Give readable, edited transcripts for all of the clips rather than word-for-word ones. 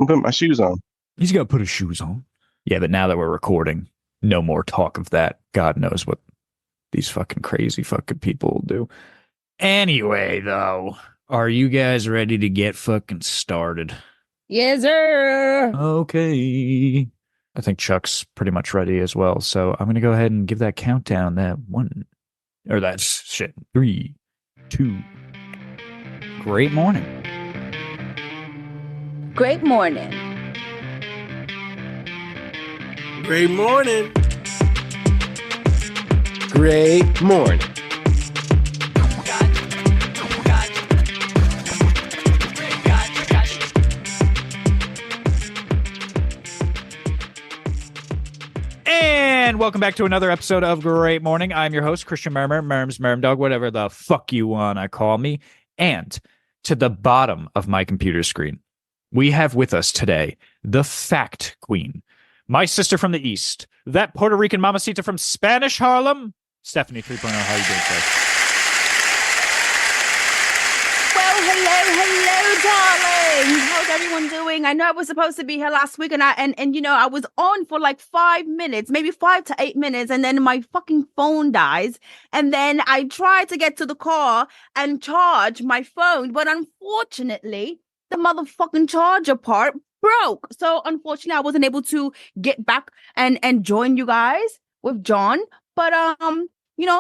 put my shoes on. He's got to put his shoes on. Yeah, but now that we're recording, no more talk of that. God knows what these fucking crazy fucking people will do. Anyway, though, are you guys ready to get fucking started? Yes, sir. Okay. I think Chuck's pretty much ready as well. So I'm going to go ahead and give that countdown. That's shit. 3, 2. Great morning. Great morning. Great morning. Great morning. And welcome back to another episode of Great Morning. I'm your host, Christian Murms, Dog, whatever the fuck you wanna call me. And to the bottom of my computer screen, we have with us today the Fact Queen, my sister from the East, that Puerto Rican mamacita from Spanish Harlem, Stephanie 3.0. How you doing today? Hello, darling. How's everyone doing? I know I was supposed to be here last week, and I was on for like 5 minutes, maybe 5 to 8 minutes, and then my fucking phone dies. And then I tried to get to the car and charge my phone, but unfortunately, the motherfucking charger part broke. So unfortunately, I wasn't able to get back and join you guys with John. But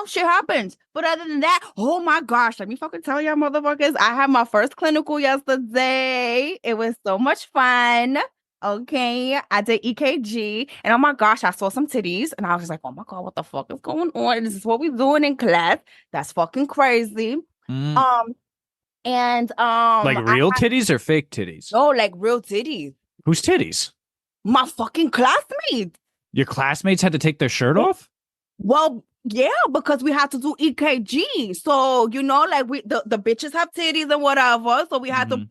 shit happens. But other than that, oh my gosh, let me fucking tell y'all motherfuckers, I had my first clinical yesterday. It was so much fun. Okay, I did EKG, and oh my gosh, I saw some titties, and I was just like, oh my God, what the fuck is going on? This is what we're doing in class. That's fucking crazy. Like real titties or fake titties? No, like real titties. Whose titties? My fucking classmates. Your classmates had to take their shirt off? Well, yeah, because we had to do EKG. So, like the bitches have titties and whatever. So we had to,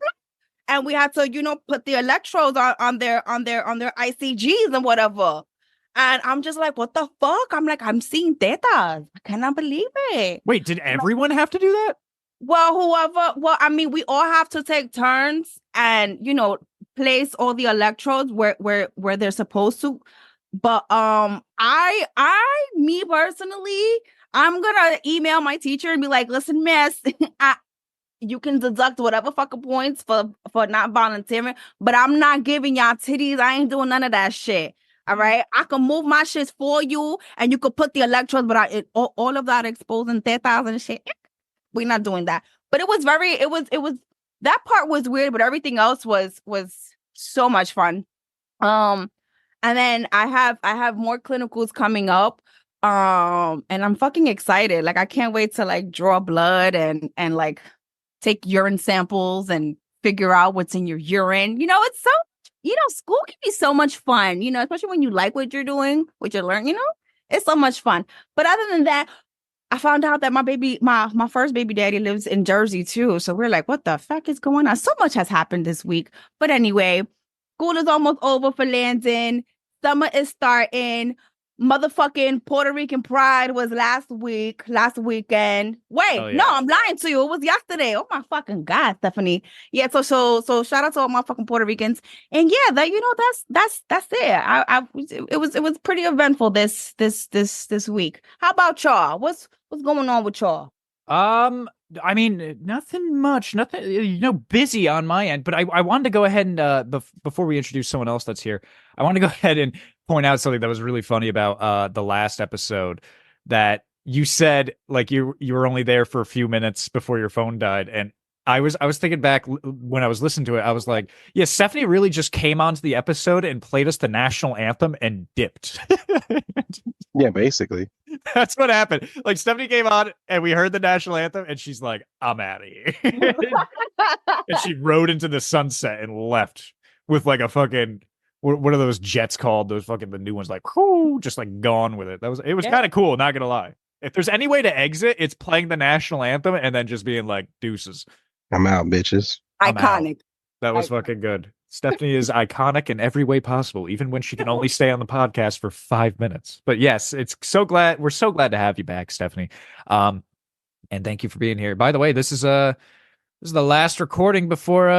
and we had to, put the electrodes on their ICGs and whatever. And I'm just like, what the fuck? I'm like, I'm seeing tetas. I cannot believe it. Wait, did everyone have to do that? Well, we all have to take turns and, place all the electrodes where they're supposed to. But me personally, I'm gonna email my teacher and be like, listen, miss, you can deduct whatever fucking points for not volunteering, but I'm not giving y'all titties. I ain't doing none of that shit. All right, I can move my shit for you, and you could put the electrodes, but all of that exposing tetas and shit, we're not doing that. But it was that part was weird, but everything else was so much fun. And then I have more clinicals coming up. And I'm fucking excited. Like, I can't wait to like draw blood and like take urine samples and figure out what's in your urine. It's so, school can be so much fun, especially when you like what you're doing, what you learn, it's so much fun. But other than that, I found out that my first baby daddy lives in Jersey too. So we're like, what the fuck is going on? So much has happened this week. But anyway, school is almost over for Landon. Summer is starting. Motherfucking Puerto Rican Pride was last weekend. Wait, yeah. No, I'm lying to you. It was yesterday. Oh my fucking God, Stephanie. Yeah, so shout out to all my fucking Puerto Ricans. And yeah, that's it. It was pretty eventful this week. How about y'all? What's going on with y'all? Nothing much, busy on my end, but I wanted to go ahead and, before we introduce someone else that's here, I want to go ahead and point out something that was really funny about, the last episode, that you said, like, you were only there for a few minutes before your phone died. And I was thinking back when I was listening to it, I was like, yeah, Stephanie really just came onto the episode and played us the national anthem and dipped. Yeah, basically. That's what happened. Like, Stephanie came on and we heard the national anthem and she's like, I'm out of here. And she rode into the sunset and left with like a fucking, what are those jets called? Those fucking, the new ones, like, whoo, just like gone with it. It was kind of cool, not gonna lie. If there's any way to exit, it's playing the national anthem and then just being like, deuces. I'm out, bitches. Iconic. That was fucking good. Stephanie is iconic in every way possible, even when she can only stay on the podcast for 5 minutes. But yes, we're so glad to have you back, Stephanie. And thank you for being here. By the way, this is This is the last recording before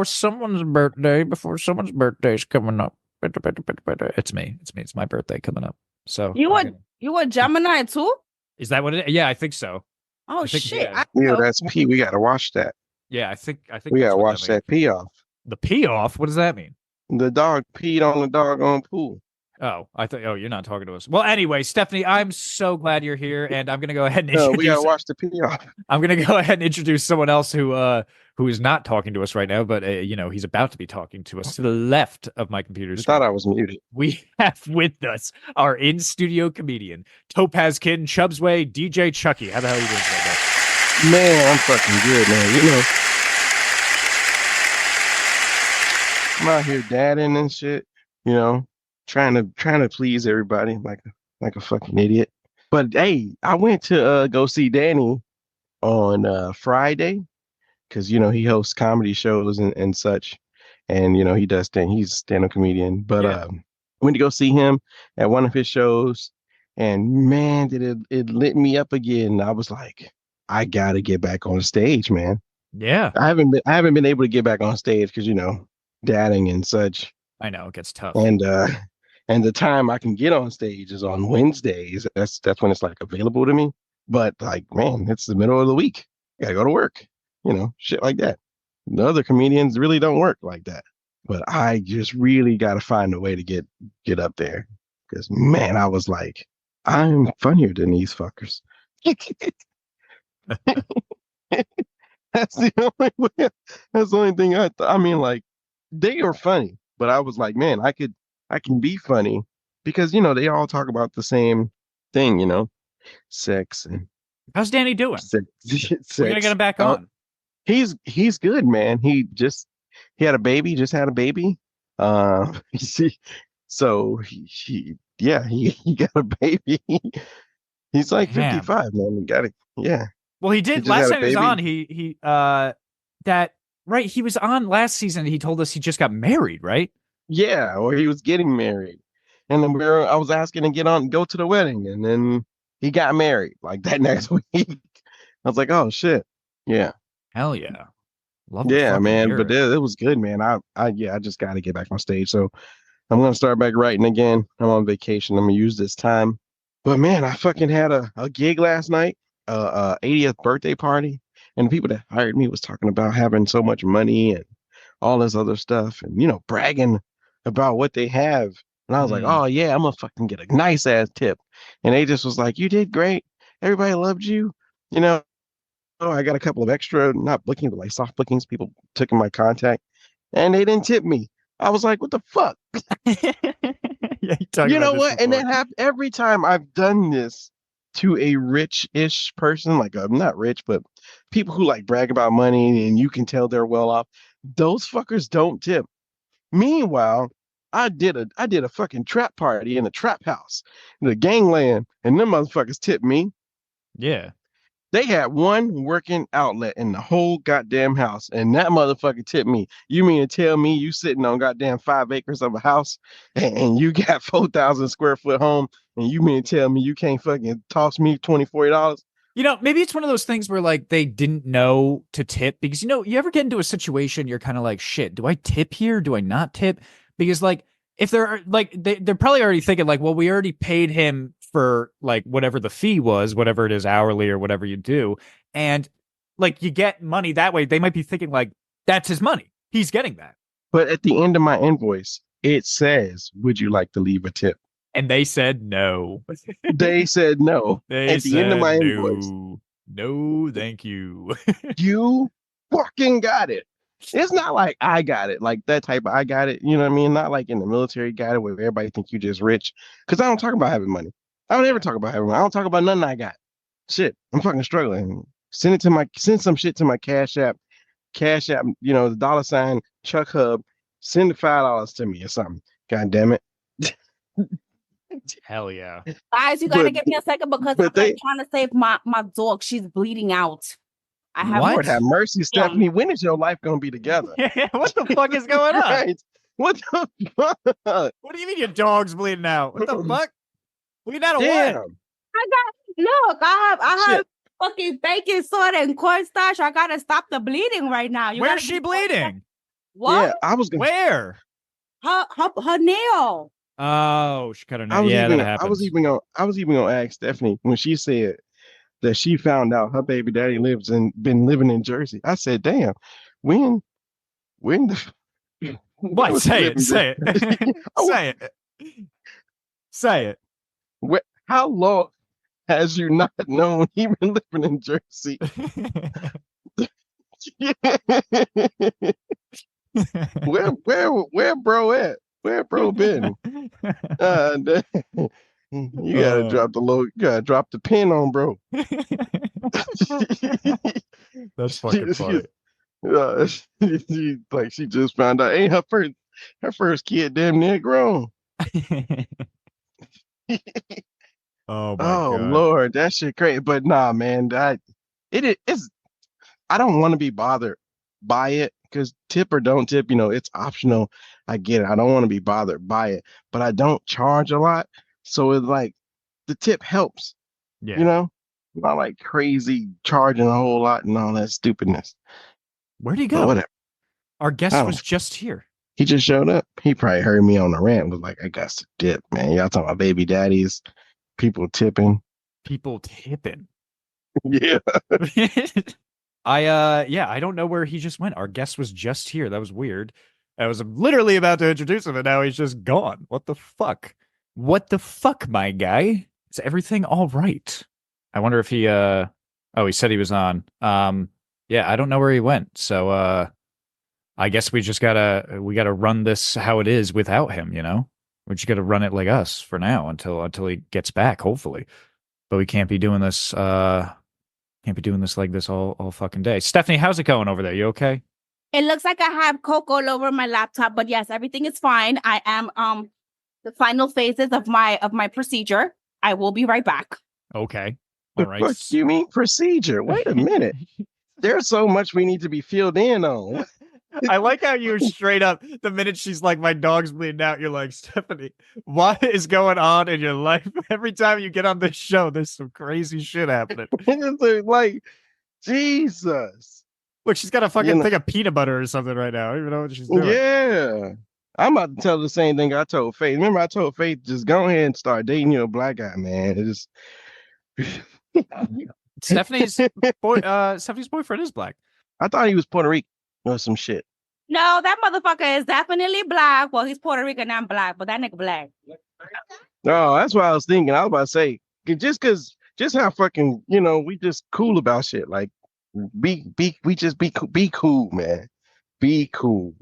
someone's birthday. Before someone's birthday's coming up. It's me. It's my birthday coming up. So You were Gemini too? Is that what it is? Yeah, I think so. Oh I think, shit! yeah. Yeah, that's P. We gotta watch that. Yeah, I think We that's gotta what watch that pee off. The pee off? What does that mean? The dog peed on the doggone pool. Oh, I thought. Oh, you're not talking to us. Well, anyway, Stephanie, I'm so glad you're here, and I'm gonna go ahead and No, introduce. we gotta watch the pee off. I'm gonna go ahead and introduce someone else who is not talking to us right now, but he's about to be talking to us to the left of my computer I screen. thought I was muted. We have with us our in-studio comedian, Topaz Kid, Chubbsway, DJ Chucky. How the hell are you doing today, Man, I'm fucking good, man. You know, I'm out here dadding and shit. You know, trying to please everybody like a fucking idiot. But hey, I went to go see Danny on Friday because he hosts comedy shows and such, and he's a stand-up comedian. But Yeah. went to go see him at one of his shows, and man, did it lit me up again. I was like, I gotta get back on stage, man. Yeah, I haven't been able to get back on stage because dadding and such, I know it gets tough. and the time I can get on stage is on Wednesdays. That's when it's like available to me. But like, man, it's the middle of the week. I gotta go to work. Shit like that. The other comedians really don't work like that. But I just really gotta find a way to get up there. Because man, I was like, I'm funnier than these fuckers. That's the only way. That's the only thing I mean, like, they are funny, but I was like, man, I can be funny because they all talk about the same thing, sex and How's Danny doing? sex. We're gonna get him back on. He's good, man. He had a baby, just had a baby. So he got a baby. He's like Damn. 55, man. He got it. Yeah. Well, he He did just last had a time he was baby. on. He was on last season. He told us he just got married, right? Yeah, or he was getting married. And then I was asking to go to the wedding, and then he got married like that next week. I was like, oh shit. Yeah. Hell yeah. Love to Yeah, fucking man. hear But it. it was good, man. I just gotta get back on stage. So I'm gonna start back writing again. I'm on vacation. I'm gonna use this time. But man, I fucking had a gig last night, 80th birthday party, and the people that hired me was talking about having so much money and all this other stuff, and bragging about what they have. And I was like, oh yeah, I'm gonna fucking get a nice ass tip. And they just was like, you did great. Everybody loved you. I got a couple of extra, not bookings, but like soft bookings. People took in my contact, and they didn't tip me. I was like, what the fuck? Yeah, You know what? And that happens every time I've done this to a rich-ish person, like not rich, but people who like brag about money and you can tell they're well off. Those fuckers don't tip. Meanwhile, I did a fucking trap party in a trap house, in a gangland, and them motherfuckers tipped me. Yeah. They had one working outlet in the whole goddamn house, and that motherfucker tipped me. You mean to tell me you sitting on goddamn 5 acres of a house and you got 4,000 square foot home, and you mean to tell me you can't fucking toss me $20-$40? Maybe it's one of those things where like they didn't know to tip because you ever get into a situation you're kind of like, shit, do I tip here? Do I not tip? Because like if they're like they're probably already thinking like, well, we already paid him for like whatever the fee was, whatever it is hourly or whatever you do, and like you get money that way. They might be thinking like that's his money. He's getting that. But at the end of my invoice, it says, would you like to leave a tip? And they said no. They said no. They at the end of my said invoice. No, thank you. You fucking got it. It's not like I got it, like that type of I got it. You know what I mean? Not like in the military got it where everybody think you just rich. Because I don't talk about having money. I don't ever talk about having money. I don't talk about nothing I got. Shit, I'm fucking struggling. Send some shit to my Cash App. Cash App, the $ Chuck Hub. Send the $5 to me or something. God damn it. Hell yeah. Guys, you gotta give me a second because I'm they- trying to save my dog. She's bleeding out. I have What? Lord have mercy, Stephanie. When is your life gonna be together? What the fuck is going on? Right. What the fuck? What do you mean your dog's bleeding out? What the fuck? Bleeding out of Damn. what? look, I have fucking baking soda and cornstarch. I gotta stop the bleeding right now. Where's she bleeding? What? Yeah, I was gonna. Where? Her nail. Oh, she cut her I nail. was Yeah, even. that happens. I was even gonna ask Stephanie when she said that she found out her baby daddy been living in Jersey. I said, "Damn, when the What? was he Say it. living Say there?" it. Say it. Say it. How long has you not known he been living in Jersey? Where bro at? Where bro been? You gotta you gotta drop the pin on bro. That's fucking funny. She just found out ain't her first kid damn near grown. Oh my Oh god. Lord, that shit crazy. But nah, man, it's I don't want to be bothered by it because tip or don't tip, it's optional. I get it. I don't want to be bothered by it, but I don't charge a lot. So it's like the tip helps, Yeah. not like crazy charging a whole lot and all that stupidness. Where'd he But go? whatever. Our guest Oh. was just here. He just showed up. He probably heard me on the rant, was like, I got to dip, man. Y'all talking about baby daddies, people tipping. People tipping. Yeah. I don't know where he just went. Our guest was just here. That was weird. I was literally about to introduce him and now he's just gone. What the fuck? What the fuck, my guy? Is everything all right? I wonder if he he said he was on. Yeah, I don't know where he went. So I guess we just gotta run this how it is without him, We just gotta run it like us for now until he gets back, hopefully. But we can't be doing this like this all fucking day. Stephanie, how's it going over there? You okay? It looks like I have coke all over my laptop, but yes, everything is fine. I am the final phases of my procedure. I will be right back. Okay. All right. What do you mean procedure? Wait a minute. There's so much we need to be filled in on. I like how you're straight up. The minute she's like, my dog's bleeding out, you're like, Stephanie, what is going on in your life? Every time you get on this show, there's some crazy shit happening. Like, Jesus. Look, she's got a fucking thing of peanut butter or something right now. I don't even know what she's doing. Yeah. I'm about to tell the same thing I told Faith. Remember, I told Faith, just go ahead and start dating a black guy, man. It just Stephanie's boyfriend is black. I thought he was Puerto Rican or some shit. No, that motherfucker is definitely black. Well, he's Puerto Rican and black, but that nigga black. No, that's what I was thinking. I was about to say, just how fucking, we just cool about shit. Like, be cool, man. Be cool.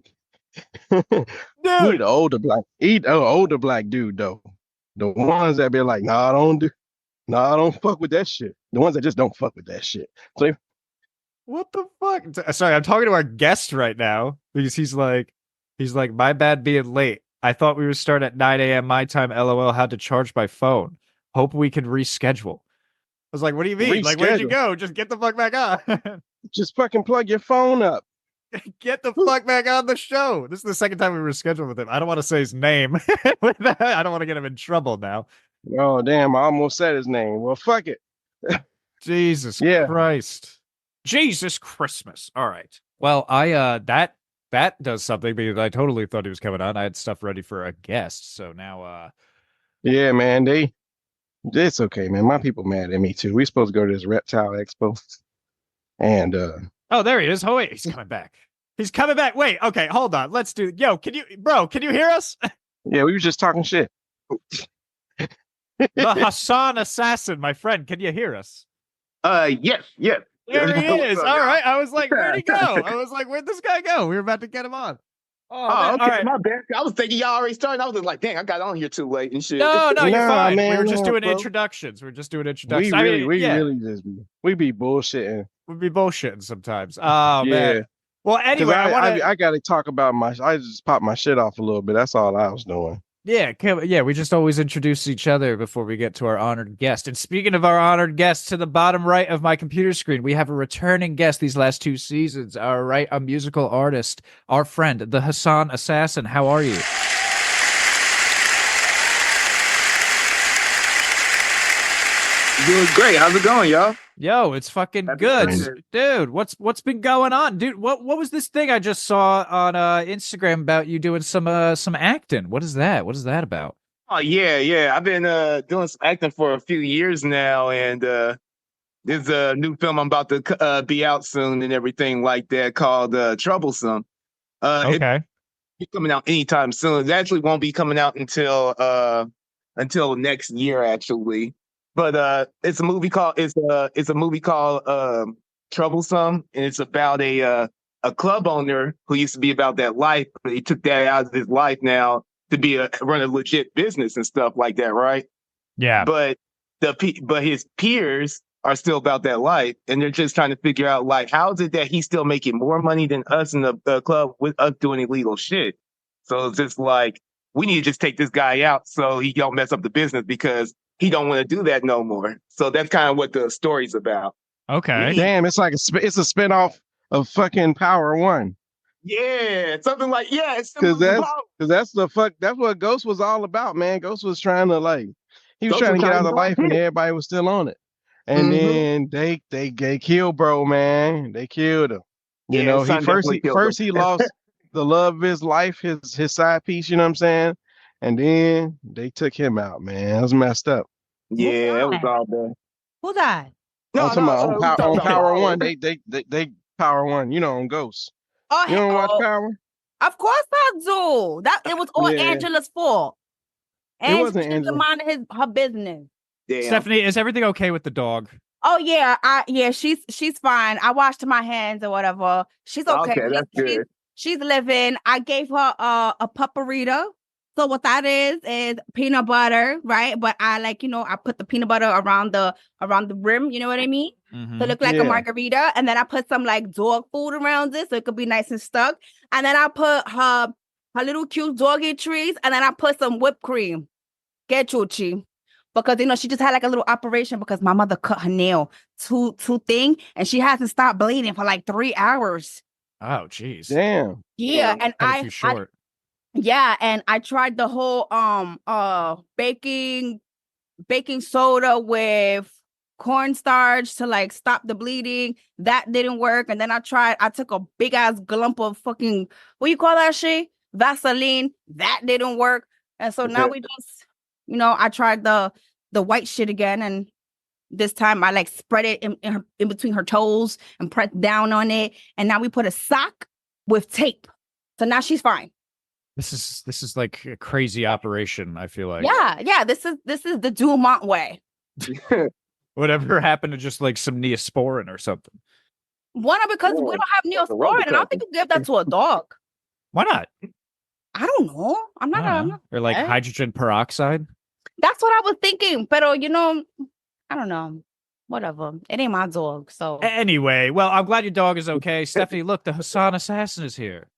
Dude. He older black dude though. The ones that be like, I don't fuck with that shit. The ones that just don't fuck with that shit. So what the fuck? Sorry, I'm talking to our guest right now because he's like, my bad being late. I thought we would start at 9 a.m. my time. LOL, had to charge my phone. Hope we can reschedule. I was like, what do you mean? Like, where'd you go? Just get the fuck back on. Just fucking plug your phone up. Get the fuck back on the show. This is the second time we were scheduled with him. I don't want to say his name. I don't want to get him in trouble now. Oh, damn. I almost said his name. Well, fuck it. Jesus Christ. Jesus Christmas. All right. Well, I that does something because I totally thought he was coming on. I had stuff ready for a guest. So now yeah, man, it's okay, man. My people mad at me too. We supposed to go to this reptile expo. And oh, there he is. Oh, wait, he's coming back. He's coming back. Wait, okay, hold on. Let's do can you hear us? Yeah, we were just talking shit. The Hassan Assassin, my friend. Can you hear us? Yes. There he is. All right. I was like, where'd he go? I was like, where'd this guy go? We were about to get him on. Oh, okay. All right. My bad. I was thinking y'all already started. I was just like, dang, I got on here too late and shit. No, you're fine. Man, we were just doing bro. introductions. We Really just we be bullshitting. We'd be bullshitting sometimes. Oh, yeah. Man. Well, anyway, I got to talk about I just popped my shit off a little bit. That's all I was doing. Yeah, we just always introduce each other before we get to our honored guest. And speaking of our honored guest, to the bottom right of my computer screen, we have a returning guest these last 2 seasons. All right, a musical artist, our friend, the Hassan Assassin. How are you? Doing great. How's it going, y'all? Yo, it's fucking Happy good, Friday. dude. What's been going on, dude? What was this thing I just saw on Instagram about you doing some acting? What is that? What is that about? Oh yeah. I've been doing some acting for a few years now, and there's a new film I'm about to be out soon and everything like that called Troublesome. It Okay. be coming out anytime soon. It actually won't be coming out until next year actually. But it's a movie called Troublesome, and it's about a club owner who used to be about that life, but he took that out of his life now to run a legit business and stuff like that, right? Yeah. But but his peers are still about that life, and they're just trying to figure out like how is it that he's still making more money than us in the club with us doing illegal shit. So it's just like we need to just take this guy out so he don't mess up the business because he don't want to do that no more. So that's kind of what the story's about. Okay. Damn, it's like it's a spinoff of fucking Power One. Yeah, something like it's Because that's what Ghost was all about, man. Ghost was trying to he was trying to get out of life, and everybody was still on it. And then they killed bro, man. They killed him. You know, he lost the love of his life, his side piece. You know what I'm saying? And then they took him out, man. That was messed up. Yeah, it was all bad. Who died? I'm talking about on Power One. One. They Power One. You know, on Ghost. Oh, You don't watch Power? Of course I do. It was all Yeah. Angela's fault. And It wasn't she didn't Angela. mind her business. Damn. Stephanie, is everything okay with the dog? Oh yeah, she's fine. I washed my hands or whatever. She's okay. Okay, that's good. She's living. I gave her a pupperita. So what that is peanut butter, right? But I I put the peanut butter around the rim, you know what I mean? Mhm. To look like a margarita. And then I put some like dog food around it so it could be nice and stuck. And then I put her little cute doggy treats, and then I put some whipped cream. Get chuchi. Because she just had like a little operation because my mother cut her nail too thin, and she hasn't stopped bleeding for like 3 hours. Oh, jeez. Damn. Yeah, and Cut it too short. and I tried the whole baking soda with cornstarch to like stop the bleeding. That didn't work. And then I took a big ass glump of fucking, what you call that shit? Vaseline. That didn't work. And so now we just, I tried the white shit again, and this time I like spread it in between her toes and pressed down on it. And now we put a sock with tape. So now she's fine. This is like a crazy operation, I feel like. Yeah. This is the Dumont way. Whatever happened to just like some Neosporin or something? Because we don't have Neosporin, and I don't think you give that to a dog. Why not? I don't know. I'm not. Or like hydrogen peroxide? That's what I was thinking. But I don't know. Whatever. It ain't my dog. So anyway, well, I'm glad your dog is okay. Stephanie, look, the Hassan Assassin is here.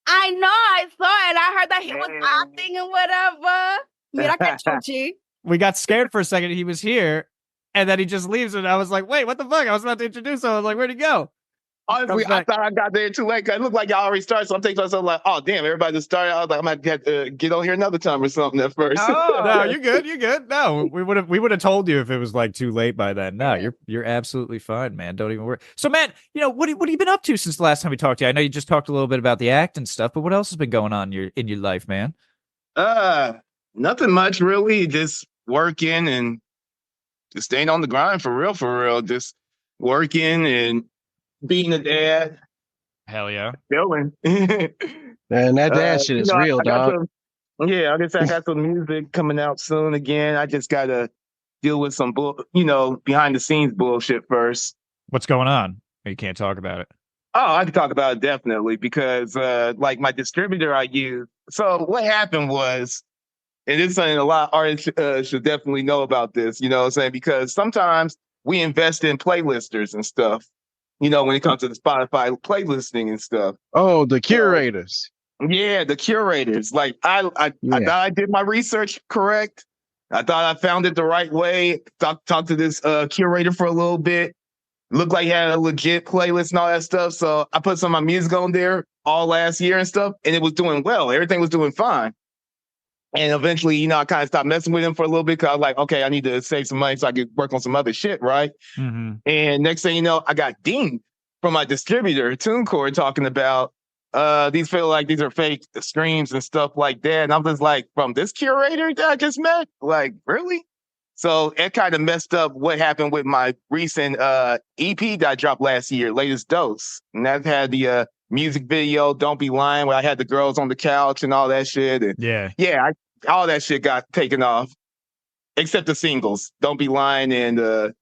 I know. I saw it. I heard that he was acting and whatever. Mira que chuchi. We got scared for a second. He was here, and then he just leaves, and I was like, wait, what the fuck? I was about to introduce him. I was like, where'd he go? Honestly, I thought I got there too late. It looked like y'all already started, so I'm thinking to myself like, "Oh damn, everybody just started." I was like, "I'm gonna have to get on here another time or something at first." Oh, no, you're good. You're good. No, we would have told you if it was like too late by then. No, you're absolutely fine, man. Don't even worry. So, man, what have you been up to since the last time we talked to you? I know you just talked a little bit about the act and stuff, but what else has been going on in your life, man? Nothing much really. Just working and just staying on the grind for real. Just working and being a dad. Hell yeah. Going. Man, that dad shit is real, dog. I guess I got some music coming out soon again. I just gotta deal with some behind the scenes bullshit first. What's going on? You can't talk about it. Oh, I can talk about it definitely because like my distributor I use. So what happened was, and it's something a lot of artists should definitely know about this, you know what I'm saying? Because sometimes we invest in playlisters and stuff. When it comes to the Spotify playlisting and stuff. Oh, the curators. Yeah, the curators. Like I thought I did my research correct. I thought I found it the right way. Talked to this curator for a little bit. Looked like he had a legit playlist and all that stuff. So I put some of my music on there all last year and stuff, and it was doing well. Everything was doing fine. And eventually, I kind of stopped messing with him for a little bit because I was like, okay, I need to save some money so I could work on some other shit, right? Mm-hmm. And next thing you know, I got dinged from my distributor, TuneCore, talking about these feel like these are fake streams and stuff like that. And I'm just like, from this curator that I just met? Like, really? So it kind of messed up what happened with my recent EP that I dropped last year, Latest Dose. And that had the music video, Don't Be Lying, where I had the girls on the couch and all that shit. And Yeah. all that shit got taken off, except the singles, Don't Be Lying and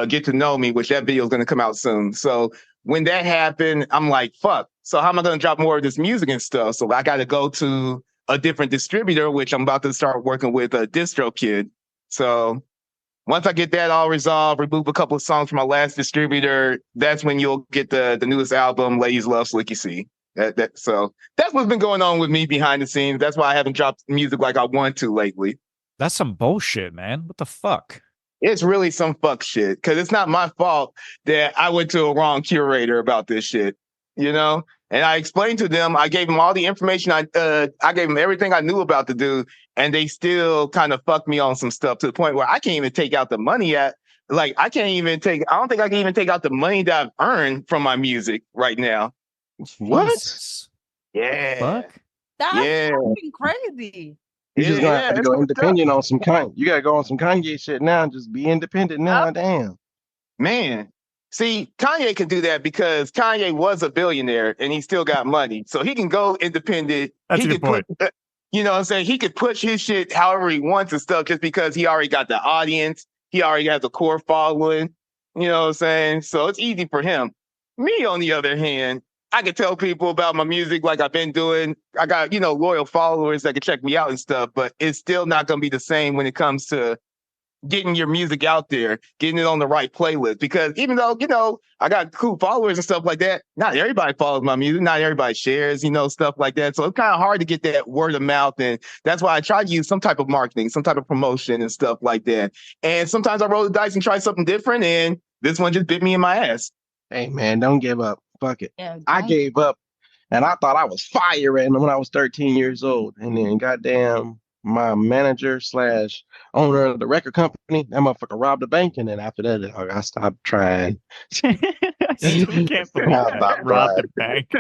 Get to Know Me, which that video is going to come out soon. So when that happened, I'm like, fuck. So how am I going to drop more of this music and stuff? So I got to go to a different distributor, which I'm about to start working with DistroKid. So once I get that all resolved, remove a couple of songs from my last distributor, that's when you'll get the newest album, Ladies Love Slicky C. So that's what's been going on with me behind the scenes. That's why I haven't dropped music like I want to lately. That's some bullshit, man. What the fuck? It's really some fuck shit because it's not my fault that I went to a wrong curator about this shit, And I explained to them, I gave them all the information. I gave them everything I knew about the dude, and they still kind of fucked me on some stuff to the point where I can't even take out the money I don't think I can even take out the money that I've earned from my music right now. What? Jesus. Yeah. Fuck. That's fucking crazy. You just gonna have to go independent up. on some Kanye. You gotta go on some Kanye shit now. Just be independent now. Damn. Man. See, Kanye can do that because Kanye was a billionaire and he still got money. So he can go independent. That's a good point. You know what I'm saying? He could push his shit however he wants and stuff just because he already got the audience. He already has a core following. You know what I'm saying? So it's easy for him. Me, on the other hand, I can tell people about my music like I've been doing. I got, loyal followers that can check me out and stuff, but it's still not going to be the same when it comes to getting your music out there, getting it on the right playlist. Because even though, I got cool followers and stuff like that, not everybody follows my music. Not everybody shares, stuff like that. So it's kind of hard to get that word of mouth. And that's why I try to use some type of marketing, some type of promotion and stuff like that. And sometimes I roll the dice and try something different. And this one just bit me in my ass. Hey, man, don't give up. Fuck it. Yeah, I gave up, and I thought I was firing when I was 13 years old. And then goddamn, my manager / owner of the record company, that motherfucker robbed a bank. And then after that, I stopped trying. I still can't believe that. Robbed the bank.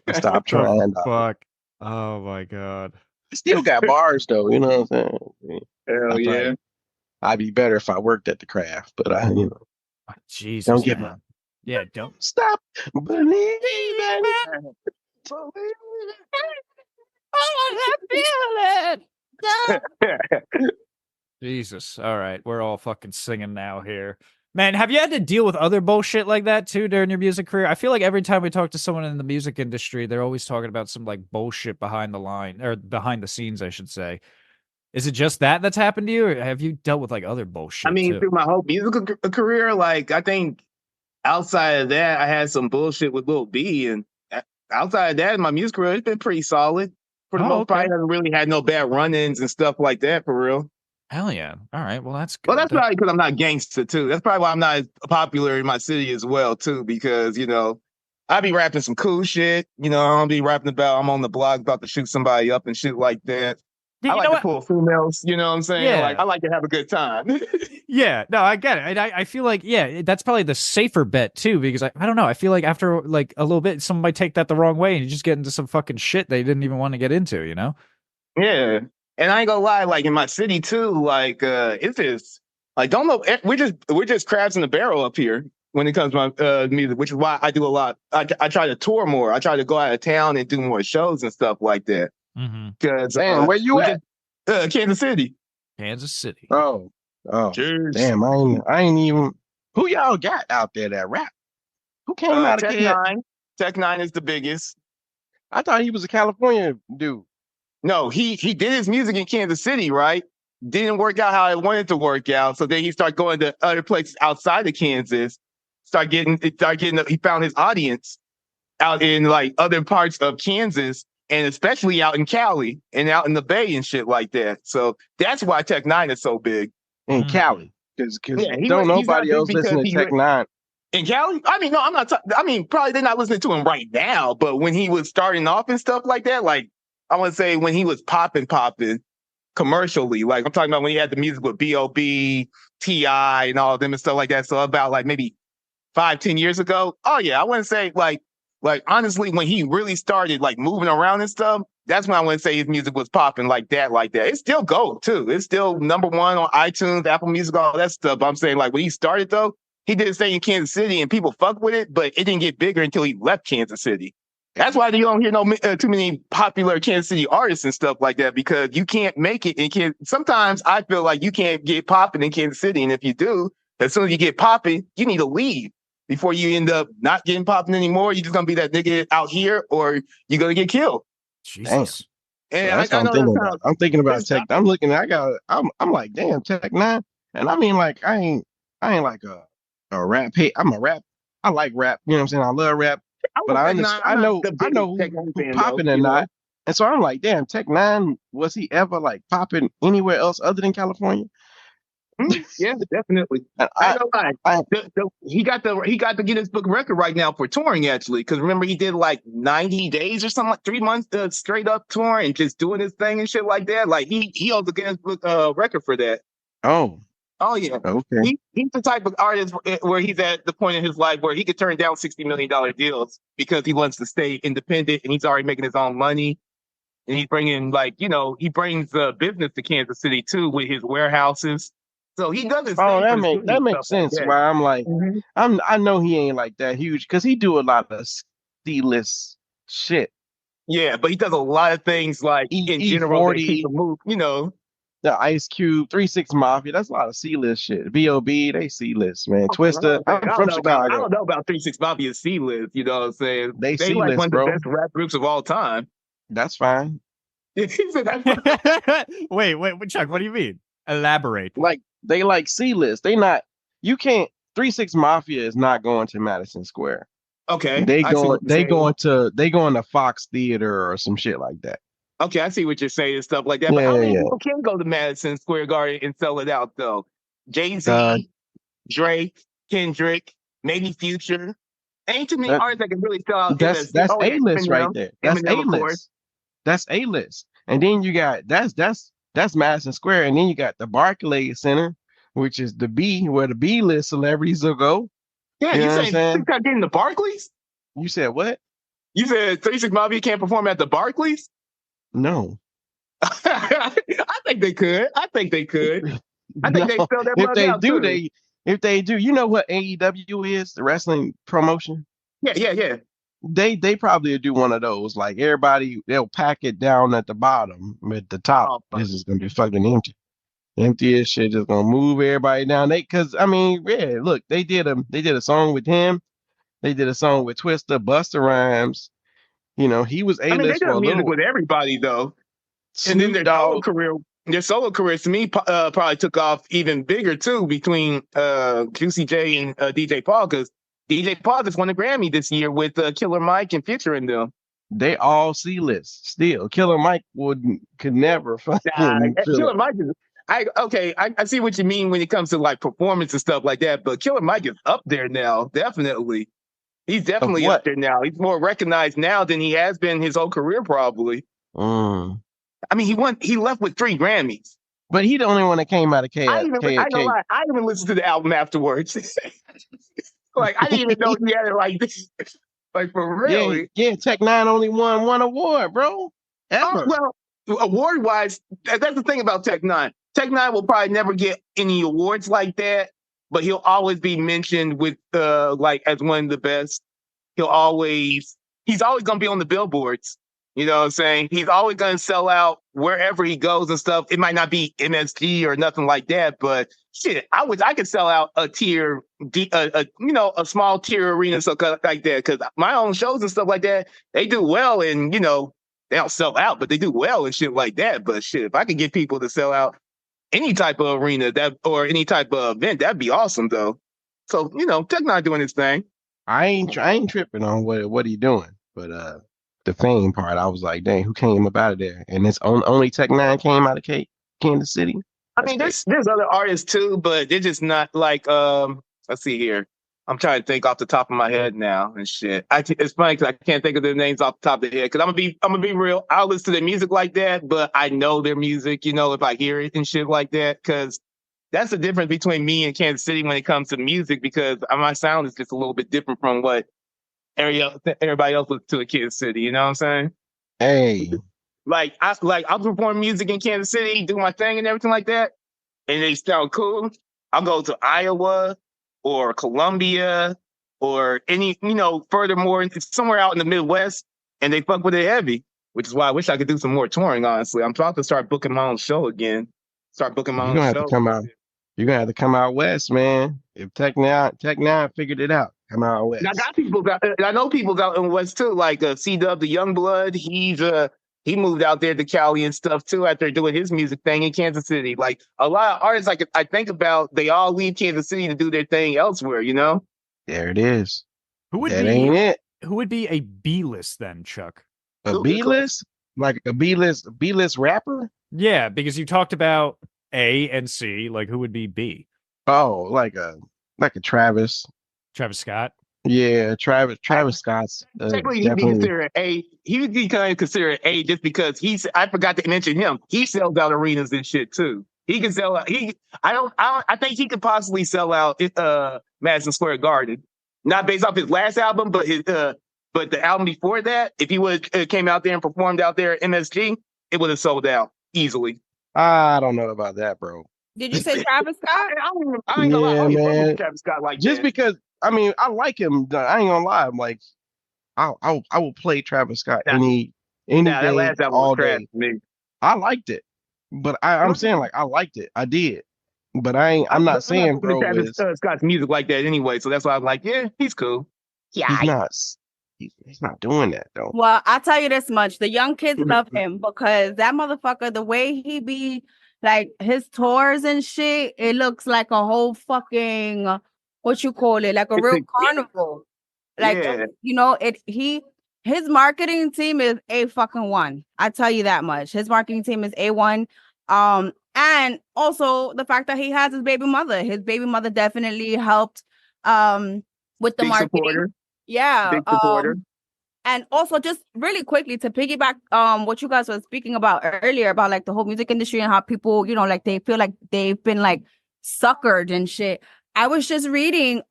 I stopped trying. Fuck. Oh my God. I still got bars though, you know what I'm saying? Hell yeah. I'd be better if I worked at the craft, but Jesus. Don't give up. Yeah, don't Stop believing. Jesus. All right. We're all fucking singing now here. Man, have you had to deal with other bullshit like that too during your music career? I feel like every time we talk to someone in the music industry, they're always talking about some like bullshit behind the line or behind the scenes, I should say. Is it just that's happened to you, or have you dealt with like other bullshit? I mean, too? through my whole musical career, like I think outside of that, I had some bullshit with Lil B, and outside of that, my music career has been pretty solid for the most part. I haven't really had no bad run-ins and stuff like that for real. Hell yeah! All right, well that's good. Well, that's probably because I'm not gangster too. That's probably why I'm not as popular in my city as well too. Because I be rapping some cool shit. I don't be rapping about I'm on the block about to shoot somebody up and shit like that. I like to pull females, you know what I'm saying? Yeah. Like I like to have a good time. Yeah, no, I get it. I feel like, that's probably the safer bet too, because I don't know. I feel like after like a little bit, someone might take that the wrong way and you just get into some fucking shit they didn't even want to get into, Yeah. And I ain't gonna lie, like in my city too, like it's just like don't know, we're just crabs in the barrel up here when it comes to my music, which is why I do a lot. I try to tour more. I try to go out of town and do more shows and stuff like that. Because damn, where you at? Kansas City. Kansas City. Oh, cheers. Damn, I ain't even. Who y'all got out there that rap? Who came out of Tech-9? Tech-9 is the biggest. I thought he was a California dude. No, he did his music in Kansas City, right? Didn't work out how I wanted to work out. So then he started going to other places outside of Kansas. He found his audience out in like other parts of Kansas. And especially out in Cali and out in the Bay and shit like that. So that's why Tech-9 is so big. In Cali. Because don't nobody else listen to Tech-9. In Cali? I mean, no, I'm not. Probably they're not listening to him right now. But when he was starting off and stuff like that, like I want to say when he was popping commercially. Like I'm talking about when he had the music with B.O.B., T.I. and all of them and stuff like that. So about like maybe 5-10 years ago. Oh yeah, I wouldn't say like honestly, when he really started like moving around and stuff, that's when I wouldn't say his music was popping like that. It's still gold too. It's still #1 on iTunes, Apple Music, all that stuff. But I'm saying like when he started though, he did his thing in Kansas City and people fuck with it, but it didn't get bigger until he left Kansas City. That's why you don't hear too many popular Kansas City artists and stuff like that, because you can't make it in Kansas. Sometimes I feel like you can't get popping in Kansas City, and if you do, as soon as you get popping, you need to leave before you end up not getting popping anymore. You're just gonna be that nigga out here, or you're gonna get killed. Jesus. And So that's I what I'm know thinking that about. sounds. I'm thinking about it's Tech. not- I'm looking. I'm like, damn, Tech Nine. And I mean, like, I ain't like a rap. Hey, I'm a rap. I like rap. You know what I'm saying? I love rap. I But would I Tech understand. Nine. I'm not the I biggest know Tech Nine who fan though. popping or You know? not. And so I'm like, damn, Tech Nine, was he ever like popping anywhere else other than California? Yeah, definitely. And I know. I He got the Guinness Book record right now for touring actually, because remember he did like 90 days or something, like 3 months straight up touring and just doing his thing and shit like that. Like he holds the Guinness Book record for that. oh, Oh yeah, okay. he's the type of artist where he's at the point in his life where he could turn down $60 million deals because he wants to stay independent and he's already making his own money. And he's bringing he brings business to Kansas City too with his warehouses. So he doesn't Oh, stay for the studio that and makes stuff like sense. that. Why I'm like, Mhm. I know he ain't like that huge because he do a lot of C-list shit. Yeah, but he does a lot of things like in general that keep E40, the move, the Ice Cube, 3 6 Mafia. That's a lot of C-list shit. B.O.B. they C-list, man. Twister. I I'm from I Chicago. don't know about 3 6 Mafia C list, you know what I'm saying? They They like one C-list, of the bro. best rap groups of all time. That's fine. He said that's fine. wait, Chuck, what do you mean? Elaborate. Like they like C-list. They not. You can't. 3 6 Mafia is not going to Madison Square. Okay, They I see going. what you're saying. They going to Fox Theater or some shit like that. Okay, I see what you're saying and stuff like that. But Yeah, how yeah, many yeah. people can go to Madison Square Garden and sell it out though? Jay-Z, Uh, Drake, Kendrick, maybe Future. Ain't too many that, artists that can really sell out that's MSG. Oh, yeah, A-list right Eminem. there. That's Eminem, of course. A-list. That's A-list. And then you got that's Madison Square, and then you got the Barclays Center, which is the B, where the B-list celebrities will go. Yeah, You you know what I'm saying saying? got getting the Barclays? You said what? You said 3 6 Mafia can't perform at the Barclays? No. I think they could. I think they could. I think they No. sell that If mug they out do, too. if they do, you know what AEW is, the wrestling promotion? Yeah. They probably do one of those. Like everybody, they'll pack it down at the bottom, but the top Oh, fuck. is just gonna be fucking empty. Empty as shit, just gonna move everybody down. Cause I mean, yeah, look, they did a song with him. They did a song with Twista, Busta Rhymes. You know, he was I mean, they A-list for done a music little. with everybody though. And then Snoop Dogg. their solo careers to me probably took off even bigger too between Juicy J and DJ Paul, because DJ Paul just won a Grammy this year with Killer Mike and Future in them. They all C-list still. Killer Mike could never fucking fill Killer it. Mike is. I see what you mean when it comes to like performance and stuff like that, but Killer Mike is up there now, definitely. He's Of definitely what? up there now. He's more recognized now than he has been his whole career, probably. Mm. I mean, he left with 3 Grammys. But he the only one that came out of I ain't gonna KK. lie, I even listened to the album afterwards. Like I didn't even know he had it like this. Like for real. Yeah, Tech Nine only won one award, bro. Ever. Well, award wise, that's the thing about Tech Nine. Tech Nine will probably never get any awards like that, but he'll always be mentioned with like as one of the best. He's always gonna be on the billboards. You know what I'm saying? He's always gonna sell out wherever he goes and stuff. It might not be MSG or nothing like that, but shit, I could sell out a tier D, a small tier arena and stuff like that. Because my own shows and stuff like that, they do well, and they don't sell out, but they do well and shit like that. But shit, if I could get people to sell out any type of arena or any type of event, that'd be awesome though. So Tech Nine doing his thing. I ain't tripping on what he doing, but the fame part, I was like, dang, who came up out of there? And it's only Tech Nine came out of Kansas City. I mean, there's other artists too, but they're just not like let's see here. I'm trying to think off the top of my head now and shit. It's funny because I can't think of their names off the top of the head. Because I'm gonna be real. I'll listen to their music like that, but I know their music, if I hear it and shit like that. Because that's the difference between me and Kansas City when it comes to music. Because my sound is just a little bit different from what everybody else listens to in Kansas City. You know what I'm saying? Hey, I'll perform music in Kansas City, do my thing and everything like that, and they sound cool. I'll go to Iowa or Columbia or furthermore, somewhere out in the Midwest, and they fuck with it heavy, which is why I wish I could do some more touring, honestly. I'm about to start booking my own show again. Start booking my you're own gonna have to show. come out. You're gonna have to come out west, man. If Tech Nine figured it out, come out And I west. got people out, and I know people out in the West too, like C-Dub, the Youngblood. He moved out there to Cali and stuff too after doing his music thing in Kansas City. Like a lot of artists, like I think about, they all leave Kansas City to do their thing elsewhere. There it is. Who would That be ain't it. who would be a B list then, Chuck? A B list, like a B list rapper. Yeah, because you talked about A and C. Like, who would be B? Oh, like a Travis. Travis Scott. Yeah, Travis Scott's Technically, he'd be definitely. considered A. He would be kind of considered A just because I forgot to mention him. He sells out arenas and shit too. He can sell out. I think he could possibly sell out Madison Square Garden. Not based off his last album, but the album before that. If he would came out there and performed out there at MSG, it would have sold out easily. I don't know about that, bro. Did you say Travis Scott? I ain't gonna lie. I Yeah, ain't fucking man. with Travis Scott like Just that. because I like him. I ain't gonna lie. I'm like, I will play Travis Scott any Nah, that day, last album all was trash day. to me. I liked it, but I'm saying like I liked it. I did, but I'm not saying, bro, Travis Scott's music like that anyway, so that's why I'm like, yeah, he's cool. Yeah, he's not. He's not doing that though. Well, I'll tell you this much. The young kids love him because that motherfucker, the way he be like his tours and shit, it looks like a whole fucking what you call it, like a real carnival. Like his marketing team is A1. I tell you that much. His marketing team is A1. And also the fact that he has his baby mother. His baby mother definitely helped with the big marketing. supporter. Yeah. Big supporter. And also just really quickly to piggyback what you guys were speaking about earlier about like the whole music industry and how people, like they feel like they've been like suckered and shit. I was just reading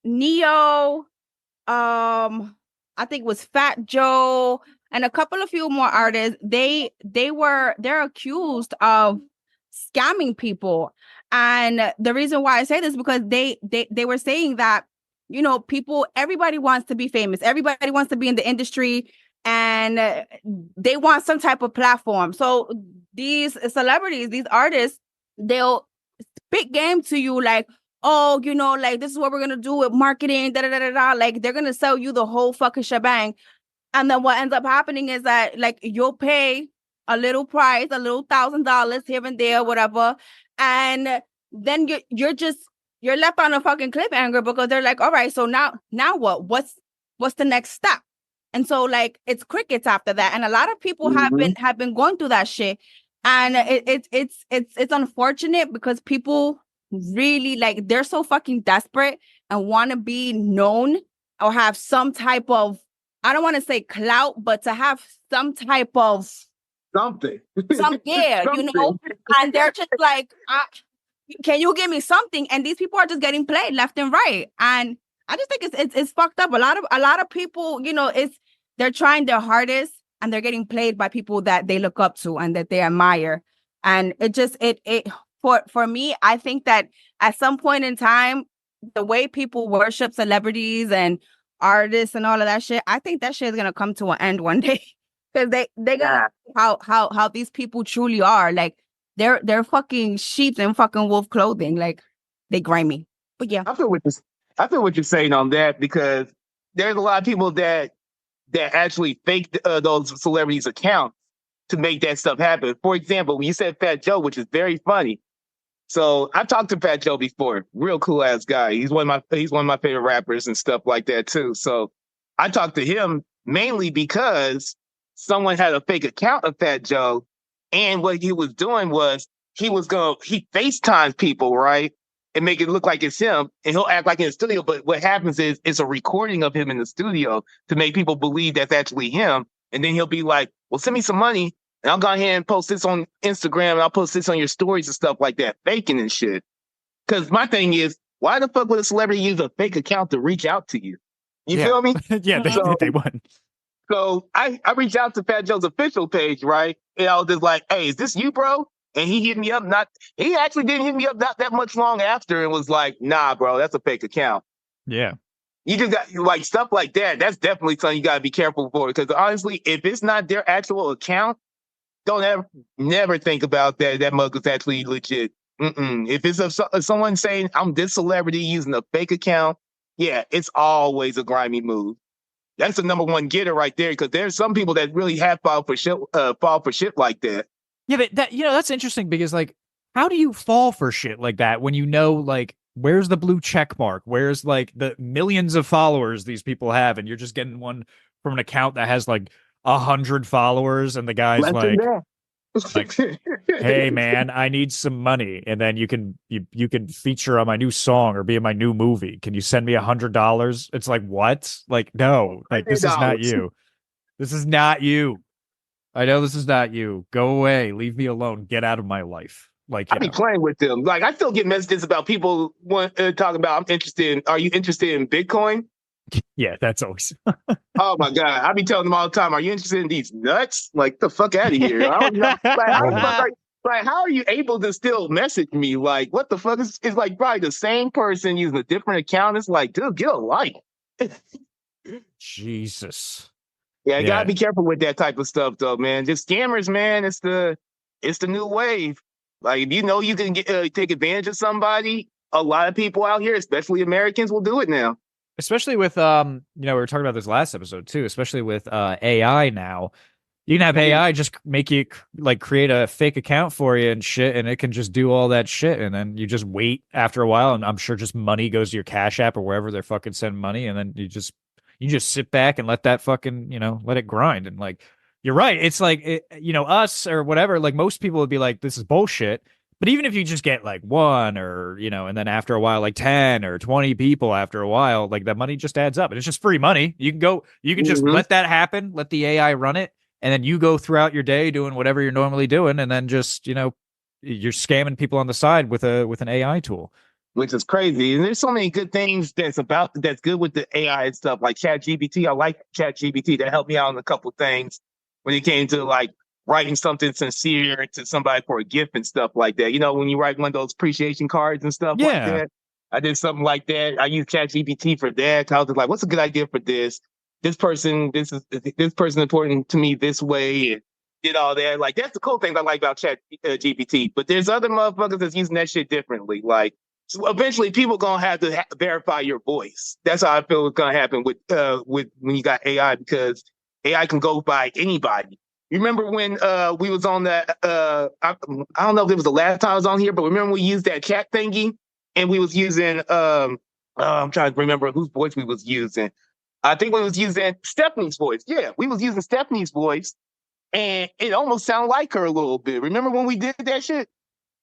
Neo, I think it was Fat Joe and a couple of few more artists. They're accused of scamming people. And the reason why I say this is because they were saying that everybody wants to be famous. Everybody wants to be in the industry and they want some type of platform. So these celebrities, these artists, they'll spit game to you like, oh, like this is what we're going to do with marketing, Like they're going to sell you the whole fucking shebang. And then what ends up happening is that like you'll pay a little price, a little $1,000 here and there, whatever. And then you're left on a fucking cliffhanger because they're like, all right, so now what? What's the next step? And so like it's crickets after that. And a lot of people have been going through that shit. And it's unfortunate because people really like they're so fucking desperate and want to be known or have some type of, I don't want to say clout, but to have some type of something. Yeah, and they're just like, can you give me something? And these people are just getting played left and right. And I just think it's fucked up. A lot of people, they're trying their hardest and they're getting played by people that they look up to and that they admire. And for me, I think that at some point in time, the way people worship celebrities and artists and all of that shit, I think that shit is gonna come to an end one day. Because they're gonna how these people truly are. Like they're fucking sheep in fucking wolf clothing. Like they grimy. But yeah. I feel what you're saying on that because there's a lot of people that actually fake those celebrities' accounts to make that stuff happen. For example, when you said Fat Joe, which is very funny. So I've talked to Fat Joe before, real cool ass guy. He's one of my favorite rappers and stuff like that too. So I talked to him mainly because someone had a fake account of Fat Joe, and what he was doing was he FaceTimed people, right? and make it look like it's him, and he'll act like in the studio. But what happens is it's a recording of him in the studio to make people believe that's actually him. And then he'll be like, well, send me some money, and I'll go ahead and post this on Instagram, and I'll post this on your stories and stuff like that, faking and shit. Because my thing is, why the fuck would a celebrity use a fake account to reach out to you? You feel me? Yeah, they wouldn't. So I reached out to Fat Joe's official page, right? And I was just like, hey, is this you, bro? And he hit me up. He actually didn't hit me up not that much long after and was like, nah, bro, that's a fake account. Yeah. You just got like stuff like that. That's definitely something you got to be careful for. Because honestly, if it's not their actual account, don't never think about that. That mug is actually legit. If it's someone saying I'm this celebrity using a fake account, yeah, it's always a grimy move. That's the number one getter right there. Because there's some people that really have fall for shit like that. Yeah, but that's interesting because like, how do you fall for shit like that when you know like where's the blue check mark? Where's like the millions of followers these people have, and you're just getting one from an account that has like 100 followers, and the guy's like, hey man, I need some money, and then you can feature on my new song or be in my new movie. Can you send me $100? It's like, what? Like, no, like this is not you. This is not you. I know this is not you. Go away. Leave me alone. Get out of my life. Like, I be playing with them. Like, I still get messages about people talking about, are you interested in Bitcoin? Yeah, that's always. Oh my God. I be telling them all the time, are you interested in these nuts? Like, the fuck out of here. I don't know. Like, how are you able to still message me? Like, what the fuck is like probably the same person using a different account? It's like, dude, get a life. Jesus. Yeah, you gotta be careful with that type of stuff, though, man. Just scammers, man. It's the new wave. Like, if you know you can take advantage of somebody, a lot of people out here, especially Americans, will do it now. Especially with we were talking about this last episode too. Especially with AI now, you can have AI just make you like create a fake account for you and shit, and it can just do all that shit, and then you just wait after a while, and I'm sure just money goes to your Cash App or wherever they're fucking sending money, and then you just sit back and let that fucking, let it grind. And like, you're right. It's like, us or whatever, like most people would be like, this is bullshit. But even if you just get like one or, and then after a while, like 10 or 20 people after a while, like that money just adds up and it's just free money. You can just let that happen, let the AI run it. And then you go throughout your day doing whatever you're normally doing. And then just, you're scamming people on the side with an AI tool. Which is crazy. And there's so many good things that's good with the AI and stuff, like ChatGPT. I like ChatGPT. That helped me out on a couple things when it came to like writing something sincere to somebody for a gift and stuff like that. When you write one of those appreciation cards and stuff like that. I did something like that. I used ChatGPT for that. I was just like, what's a good idea for this? This person important to me this way, and did all that. Like, that's the cool thing I like about ChatGPT. But there's other motherfuckers that's using that shit differently. Like, so eventually, people gonna have to verify your voice. That's how I feel it's gonna happen with when you got AI, because AI can go by anybody. You remember when we was on that? I don't know if it was the last time I was on here, but remember we used that chat thingy, and we was using I'm trying to remember whose voice we was using. I think we was using Stephanie's voice. Yeah, we was using Stephanie's voice, and it almost sounded like her a little bit. Remember when we did that shit?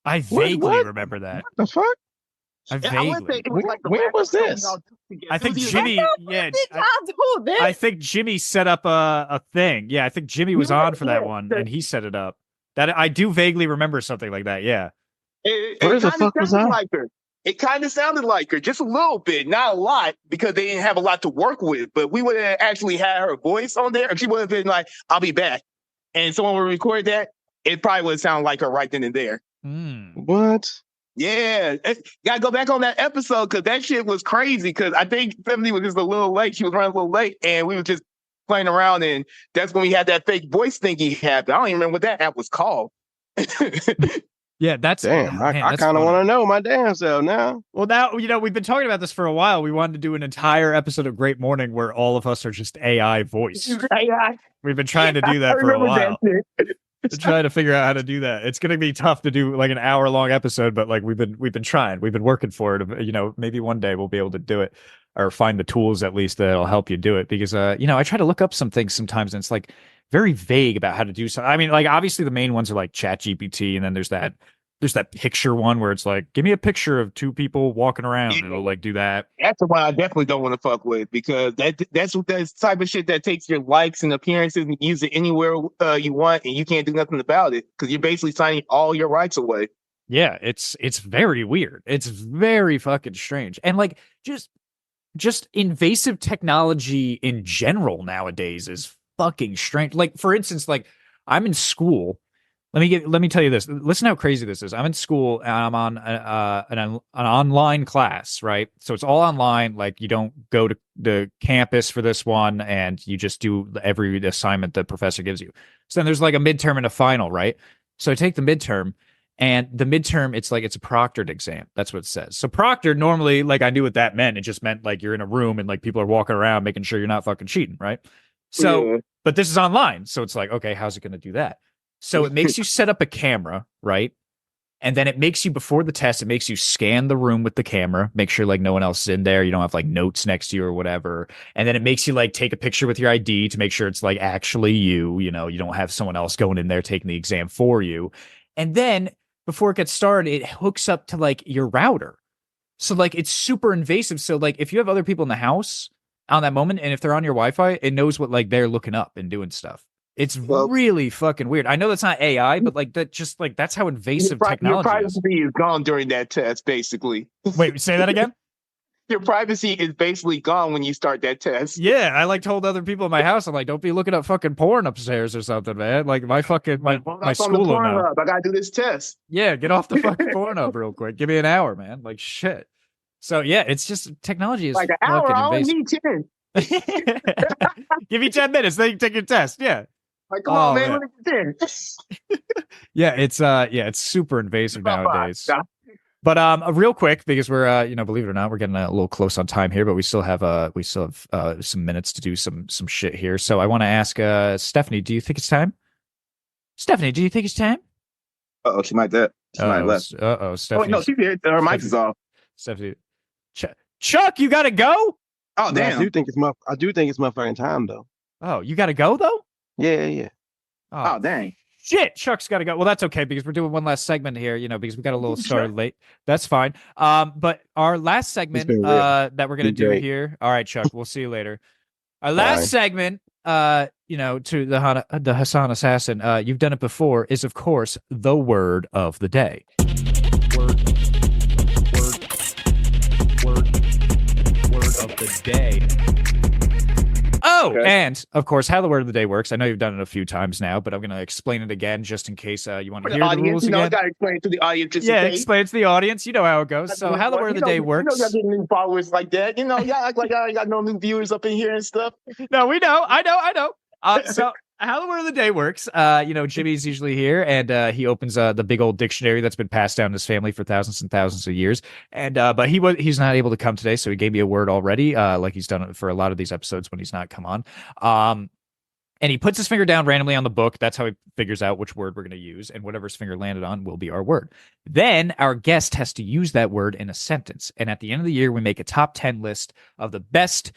I vaguely remember that. What the fuck? Vaguely. Where was this? I think Jimmy. I think Jimmy set up a thing. Yeah, I think Jimmy was on for that one, and he set it up. That I do vaguely remember something like that. Yeah. Where the fuck was that? Like her. It kind of sounded like her, just a little bit, not a lot, because they didn't have a lot to work with. But we would have actually had her voice on there, and she would have been like, "I'll be back," and someone would record that. It probably would sound like her right then and there. What? Yeah, gotta go back on that episode because that shit was crazy. Because I think Stephanie was just a little late. She was running a little late, and we were just playing around, and that's when we had that fake voice thingy happen. I don't even remember what that app was called. Yeah, that's damn. I kind of want to know my damn self now. Well, now we've been talking about this for a while. We wanted to do an entire episode of Great Morning where all of us are just AI voice. AI. We've been trying to do that for a while. Trying to figure out how to do that. It's going to be tough to do like an hour-long episode, but like we've been trying. We've been working for it. Maybe one day we'll be able to do it, or find the tools at least that'll help you do it. Because I try to look up some things sometimes, and it's like very vague about how to do something. I mean, like obviously the main ones are like ChatGPT, and then there's that There's that picture one where it's like, give me a picture of two people walking around. Yeah. It'll like do that. That's the one I definitely don't want to fuck with, because that's the type of shit that takes your likes and appearances and use it anywhere you want, and you can't do nothing about it because you're basically signing all your rights away. Yeah, it's very weird. It's very fucking strange. And like just invasive technology in general nowadays is fucking strange. Like, for instance, like I'm in school. Let me tell you this. Listen how crazy this is. I'm in school and I'm on an online class, right? So it's all online. Like, you don't go to the campus for this one, and you just do every assignment the professor gives you. So then there's like a midterm and a final, right? So I take the midterm, and the midterm, it's like it's a proctored exam. That's what it says. So proctored, normally, like I knew what that meant. It just meant like you're in a room and like people are walking around making sure you're not fucking cheating, right? So, Yeah. but this is online. So it's like, okay, how's it going to do that? So it makes you set up a camera, right? And then it makes you, before the test, it makes you scan the room with the camera, make sure like no one else is in there. You don't have like notes next to you or whatever. And then it makes you like take a picture with your ID to make sure it's like actually you, you don't have someone else going in there taking the exam for you. And then before it gets started, it hooks up to like your router. So like it's super invasive. So like if you have other people in the house on that moment, and if they're on your Wi-Fi, it knows what like they're looking up and doing stuff. It's really fucking weird. I know that's not AI, but like that, just like that's how invasive Your technology is. privacy is gone during that test, basically. Wait, say that again? Your privacy is basically gone when you start that test. Yeah, I like told other people in my house, I'm like, don't be looking up fucking porn upstairs or something, man. Like my fucking my school will know. I gotta do this test. Yeah, get off the fucking porn up real quick. Give me an hour, man. Like shit. So yeah, it's just technology is like an hour. I only invasive. need 10. Give you 10 minutes, then you take your test. Yeah. Like, come on, man. Let me get 10. Yeah, it's super invasive nowadays. But real quick, because we're believe it or not, we're getting a little close on time here, but we still have some minutes to do some shit here. So I want to ask Stephanie, do you think it's time? Stephanie, do you think it's time? Uh-oh, she might left. Stephanie. Oh, wait, no, she's here. Her mic is off. Stephanie. Chuck, you gotta go? Oh, damn. I do think it's motherfucking time though. Oh, you gotta go though? Yeah. Oh, dang. Shit, Chuck's got to go. Well, that's okay because we're doing one last segment here, because we got a little started late. That's fine. But our last segment that we're going to do here. All right, Chuck, we'll see you later. Our last segment, to the Hassan Assassin, you've done it before, is of course the word of the day. Word of the day. Oh, okay. And of course, how the word of the day works. I know you've done it a few times now, but I'm going to explain it again just in case you want to hear the rules again. I got to explain it to the audience. Explain it to the audience. You know how it goes. So how the word of the day works. Y'all getting new followers like that. Y'all act like y'all ain't got no new viewers up in here and stuff. No, we know. I know. So how the word of the day works, Jimmy's usually here, and he opens the big old dictionary that's been passed down in his family for thousands and thousands of years. And but he's not able to come today, so he gave me a word already, like he's done it for a lot of these episodes when he's not come on. And he puts his finger down randomly on the book. That's how he figures out which word we're going to use, and whatever his finger landed on will be our word. Then our guest has to use that word in a sentence. And at the end of the year, we make a top 10 list of the best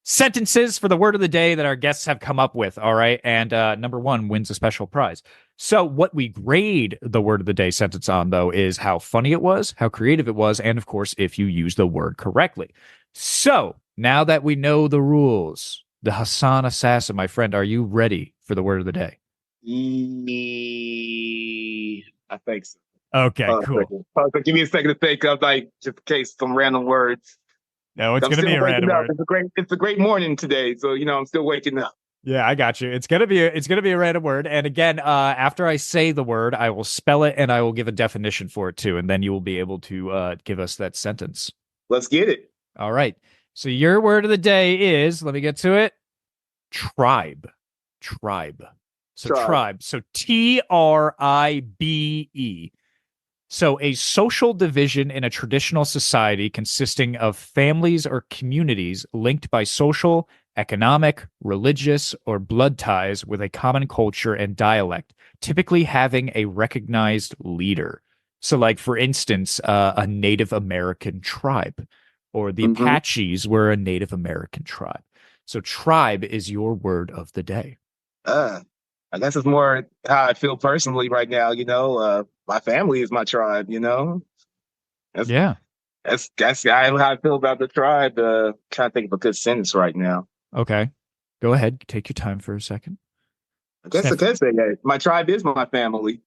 sentences for the word of the day that our guests have come up with. All right. And number one wins a special prize. So what we grade the word of the day sentence on, though, is how funny it was, how creative it was, and of course, if you use the word correctly. So now that we know the rules, the Hassan Assassin, my friend, are you ready for the word of the day? I think so. Okay, cool. Give me a second to think of, like, just in case some random words. No, it's going to be a random word. It's a great morning today, so I'm still waking up. Yeah, I got you. It's gonna be a random word, and again, after I say the word, I will spell it and I will give a definition for it too, and then you will be able to give us that sentence. Let's get it. All right. So your word of the day is, let me get to it, tribe. So tribe. So TRIBE. So a social division in a traditional society consisting of families or communities linked by social, economic, religious, or blood ties with a common culture and dialect, typically having a recognized leader. So like, for instance, a Native American tribe, or the Apaches were a Native American tribe. So tribe is your word of the day. I guess it's more how I feel personally right now, my family is my tribe, you know? That's Yeah. that's how I feel about the tribe. Trying to think of a good sentence right now. Okay. Go ahead. Take your time for a second. I guess I Steph- could say that. My tribe is my family.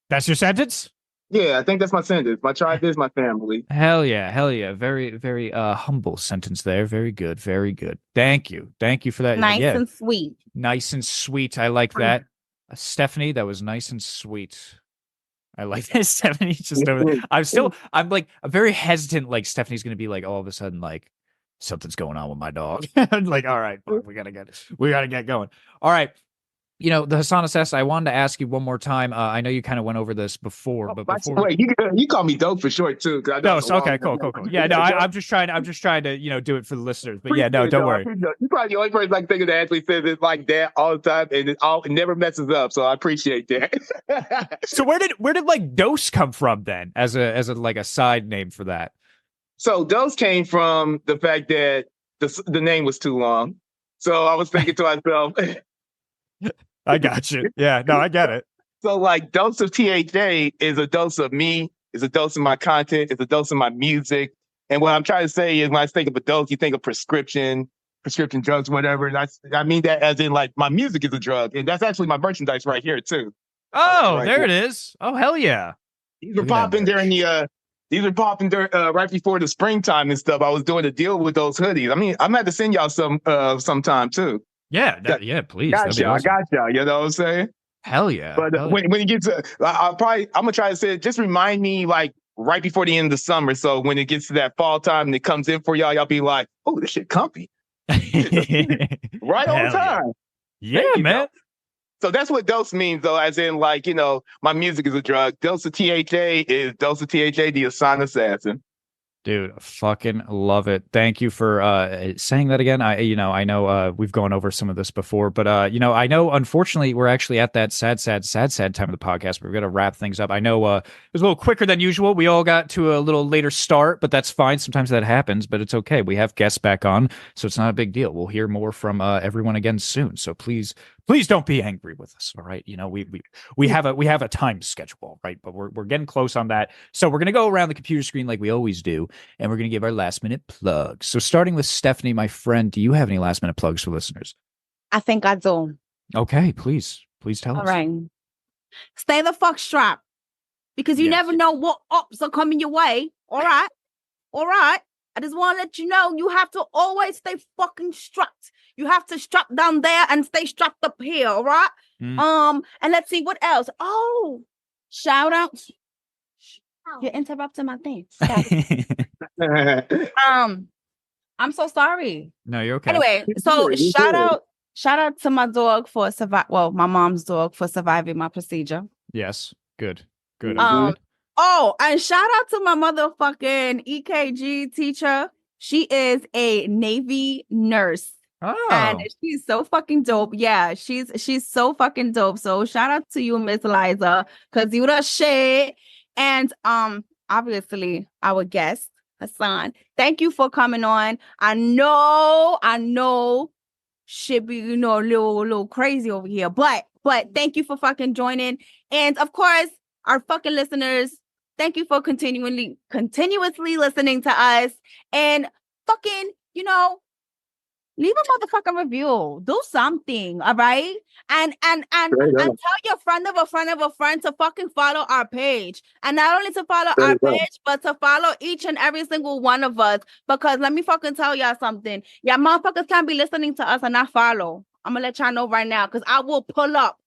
That's your sentence? Yeah, I think that's my sentence. My tribe is my family. Hell yeah. Hell yeah. Very, very humble sentence there. Very good. Very good. Thank you. Thank you for that. Nice Yeah. and sweet. Nice and sweet. I like that. Stephanie, that was nice and sweet. I like that. Stephanie just over there. I'm very hesitant. Like Stephanie's gonna be like all of a sudden like something's going on with my dog. I'm like, all right, fuck, we gotta get going. All right. You know, the Hassan Assassin, I wanted to ask you one more time. I know you kind of went over this before, but before Wait, you call me dope for short too. no, so, okay, cool. Yeah, no, I'm just trying to, do it for the listeners. But yeah, no, don't worry. You're probably the only person I can think of that actually says it like that all the time, and it never messes up. So I appreciate that. So where did like dose come from then, as a like a side name for that? So those came from the fact that the name was too long. So I was thinking to myself. I got you. Yeah, no, I get it. So like dose of THA is a dose of me, is a dose of my content, is a dose of my music. And what I'm trying to say is when I think of a dose, you think of prescription drugs, whatever. And I mean that as in like my music is a drug. And that's actually my merchandise right here too. Oh, right there here. it is. Oh, hell yeah. These were popping during right before the springtime and stuff. I was doing a deal with those hoodies. I mean, I'm gonna have to send y'all some sometime too. Yeah, please. I That'd be awesome. got y'all. You know what I'm saying? Hell yeah. But Hell yeah. when it gets to, I'm gonna try to say, just remind me like right before the end of the summer. So when it gets to that fall time and it comes in for y'all be like, oh, this shit comfy. Right on time. Yeah, man. So that's what dose means, though, as in like, my music is a drug. Dose of THA is dose of THA, the Hassan Assassin. Dude, fucking love it. Thank you for saying that again. I know we've gone over some of this before, but I know unfortunately we're actually at that sad time of the podcast. We're gonna wrap things up. I know it was a little quicker than usual. We all got to a little later start, but that's fine. Sometimes that happens, but it's okay. We have guests back on, so it's not a big deal. We'll hear more from everyone again soon. So please don't be angry with us. All right. We have a time schedule, right? But we're getting close on that. So we're going to go around the computer screen like we always do. And we're going to give our last minute plugs. So starting with Stephanie, my friend, do you have any last minute plugs for listeners? I think I do. Okay. Please tell us. All right. Stay the fuck strapped because you never know what ups are coming your way. All right. I just want to let you know you have to always stay fucking strapped. You have to strap down there and stay strapped up here, all right? And let's see what else. Oh, shout out. You're interrupting my thing. I'm so sorry. No, you're okay. Anyway, so shout out to my dog for my mom's dog for surviving my procedure. Yes. Good. Oh, and shout out to my motherfucking EKG teacher. She is a Navy nurse. Oh. And she's so fucking dope. Yeah, she's so fucking dope. So shout out to you, Miss Liza, because you the shit. And obviously our guest, Hassan. Thank you for coming on. I know shit be, a little crazy over here. But thank you for fucking joining. And of course, our fucking listeners, thank you for continuously listening to us. And fucking, leave a motherfucking review. Do something, all right? And tell your friend of a friend of a friend to fucking follow our page. And not only to follow our page, but to follow each and every single one of us. Because let me fucking tell y'all something. Y'all motherfuckers can't be listening to us and not follow. I'm gonna let y'all know right now, because I will pull up.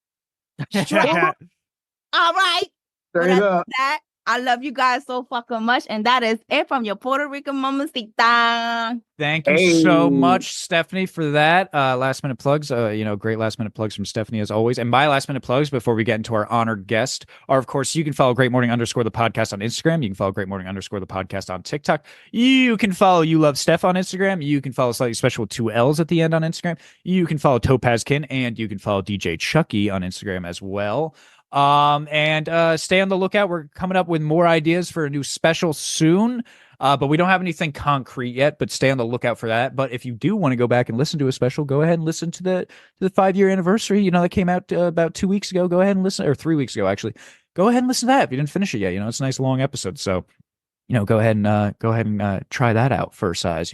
All right. That, I love you guys so fucking much. And that is it from your Puerto Rican mamacita. Thank you so much, Stephanie, for that. Last minute plugs. Great last minute plugs from Stephanie as always. And my last minute plugs before we get into our honored guest are, of course, you can follow Great Morning _ the podcast on Instagram. You can follow Great Morning _ the podcast on TikTok. You can follow You Love Steph on Instagram. You can follow Slightly Special with 2 L's at the end on Instagram. You can follow Topaz Kin, and you can follow DJ Chucky on Instagram as well. And stay on the lookout. We're coming up with more ideas for a new special soon. But we don't have anything concrete yet, but stay on the lookout for that. But if you do want to go back and listen to a special, go ahead and listen to the 5-year anniversary, that came out about 2 weeks ago. Go ahead and listen, or 3 weeks ago, actually. Go ahead and listen to that if you didn't finish it yet. It's a nice long episode. So, go ahead and try that out for size,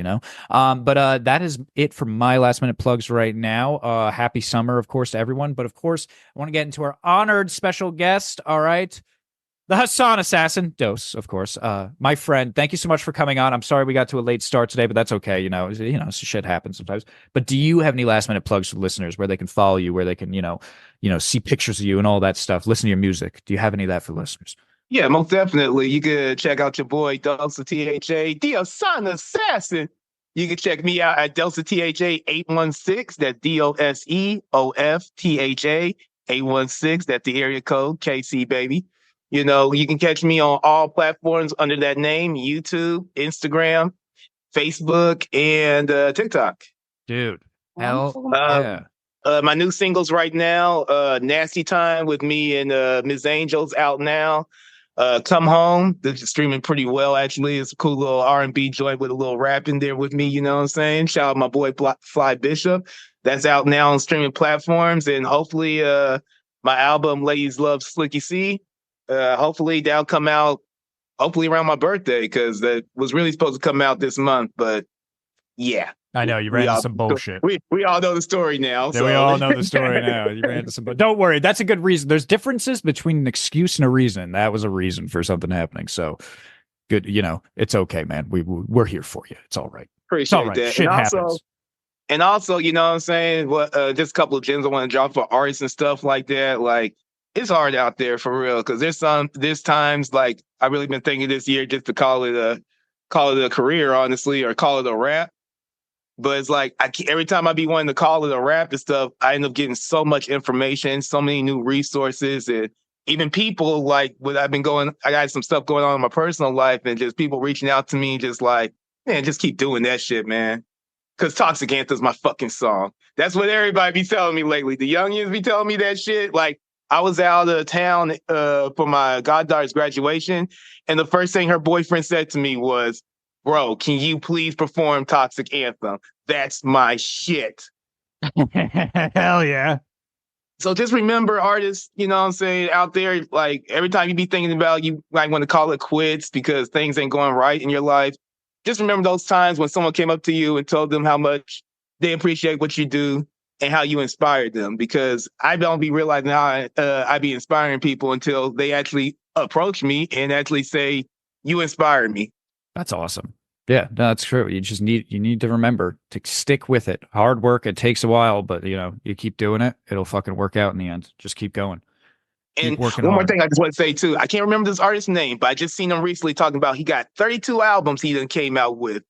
But that is it for my last minute plugs right now. Happy summer, of course, to everyone. But of course, I want to get into our honored special guest. All right. The Hassan Assassin, Dose, of course. My friend, thank you so much for coming on. I'm sorry we got to a late start today, but that's okay. Shit happens sometimes. But do you have any last minute plugs for listeners where they can follow you, where they can, see pictures of you and all that stuff, listen to your music? Do you have any of that for listeners? Yeah, most definitely. You can check out your boy, Delta THA, the Hassan Assassin. You can check me out at Delta THA 816. That's DOSEOFTHA 816. That's the area code, KC, baby. You can catch me on all platforms under that name: YouTube, Instagram, Facebook, and TikTok. Dude, hell yeah. My new singles right now, Nasty Time with me and Ms. Angel's out now. Come Home, this is streaming pretty well, actually. It's a cool little R&B joint with a little rap in there with me, you know what I'm saying? Shout out my boy Fly Bishop. That's out now on streaming platforms. And hopefully my album, Ladies Love Slicky C, hopefully that'll come out hopefully around my birthday, because that was really supposed to come out this month. But yeah. I know you ran into some bullshit. We all know the story now. Yeah, so. We all know the story now. You ran into some bullshit. Don't worry, that's a good reason. There's differences between an excuse and a reason. That was a reason for something happening. So good, it's okay, man. We're here for you. It's all right. Appreciate right. that. Shit happens. And also, you know what I'm saying? Just a couple of gems I want to drop for artists and stuff like that. Like, it's hard out there for real, because there's times like I've really been thinking this year just to call it a career, honestly, or call it a rap. But it's like every time I be wanting to call it a rap and stuff, I end up getting so much information, so many new resources, and even people like I got some stuff going on in my personal life, and just people reaching out to me, just like, man, just keep doing that shit, man. Because Toxic Anthem's my fucking song. That's what everybody be telling me lately. The youngins be telling me that shit. Like, I was out of town for my goddaughter's graduation, and the first thing her boyfriend said to me was, "Bro, can you please perform Toxic Anthem? That's my shit." Hell yeah. So just remember, artists, you know what I'm saying, out there, like every time you be thinking about you might want to call it quits because things ain't going right in your life, just remember those times when someone came up to you and told them how much they appreciate what you do and how you inspired them. Because I don't be realizing how I be inspiring people until they actually approach me and actually say, "You inspired me." That's awesome. Yeah, no, that's true. You need to remember to stick with it. Hard work, it takes a while, but you keep doing it, it'll fucking work out in the end. Just keep going. And one more thing I just want to say too, I can't remember this artist's name, but I just seen him recently talking about he got 32 albums he done came out with.